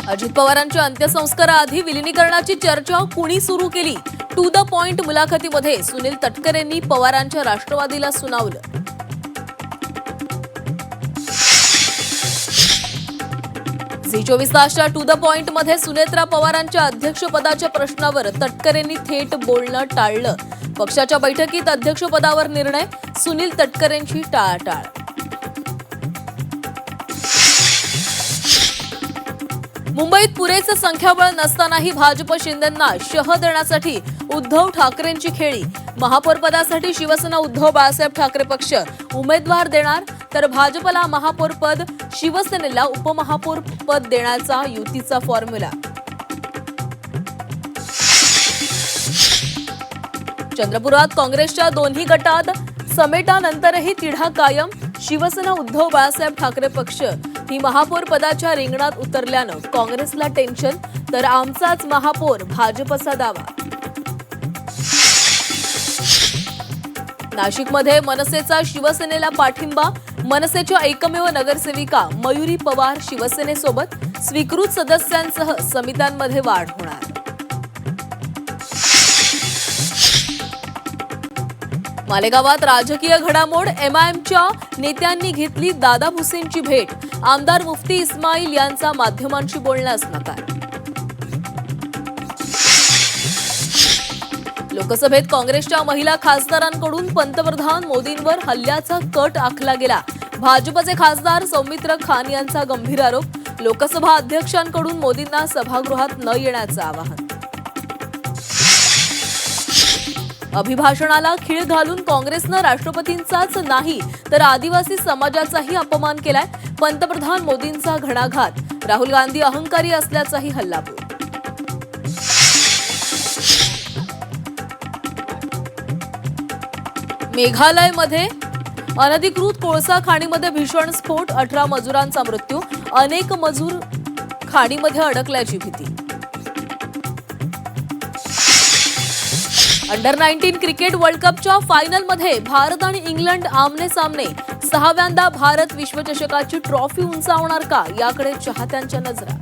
अजित पवारांच्या अंत्यसंस्काराआधी विलिनीकरणाची चर्चा कुणी सुरू केली? टू द पॉइंट मुलाखतीमध्ये सुनील तटकरेंनी पवारांच्या राष्ट्रवादीला सुनावलं. झी 24 तासच्या टू द पॉइंट मध्ये सुनेत्रा पवारांच्या अध्यक्षपदाच्या प्रश्नावर तटकरेंनी थेट बोलणं टाळलं. पक्षाच्या बैठकीत अध्यक्षपदावर निर्णय, सुनील तटकरेंची टाळाटाळ. मुंबईत पुरेसे संख्याबळ नसतानाही भाजप शिंदेंना शह देण्यासाठी उद्धव ठाकरेंची खेळी. महापौरपदासाठी शिवसेना उद्धव बाळासाहेब ठाकरे पक्ष उमेदवार देणार, तर भाजपला महापौर पद, शिवसेनेला उपमहापौर पद देण्याचा युतीचा फॉर्म्युला. चंद्रपुरात काँग्रेसच्या दोन्ही गटात समेटानंतरही तिढा कायम. शिवसेना उद्धव बाळासाहेब ठाकरे पक्ष ही महापौर पदाच्या रिंगणात उतरल्यानं काँग्रेसला टेन्शन, तर आमचाच महापौर भाजपचा दावा. नाशिकमध्ये मनसेचा शिवसेनेला पाठिंबा. मनसेच्या एकमेव नगरसेविका मयुरी पवार शिवसेनेसोबत. स्वीकृत सदस्यांसह समित्यांमध्ये वाढ होणार. मालेगावात राजकीय घडामोड. एमआयएमच्या नेत्यांनी घेतली दादा भुसेंची भेट. आमदार मुफ्ती इस्माईल यांचा माध्यमांशी बोलण्यास नकार. लोकसभेत काँग्रेसच्या महिला खासदारांकडून पंतप्रधान मोदींवर हल्ल्याचा कट आखला गेला. भाजपचे खासदार सौमित्र खान यांचा गंभीर आरोप. लोकसभा अध्यक्षांकडून मोदींना सभागृहात न येण्याचं आवाहन. अभिभाषणाला खीळ घालून काँग्रेसनं राष्ट्रपतींचाच नाही तर आदिवासी समाजाचाही अपमान केलाय. पंतप्रधान मोदींचा घणाघात. राहुल गांधी अहंकारी असल्याचाही हल्लाबोल. मेघालयमध्ये अनधिकृत कोळसा खाणीमध्ये भीषण स्फोट. 18 मजुरांचा मृत्यू. अनेक मजूर खाणीमध्ये अडकल्याची भीती. अंडर-19 क्रिकेट वर्ल्ड कपच्या फायनलमध्ये भारत आणि इंग्लंड आमने सामने. 6व्यांदा भारत विश्वचषकाची ट्रॉफी उंचावणार का, याकडे चाहत्यांच्या नजरा.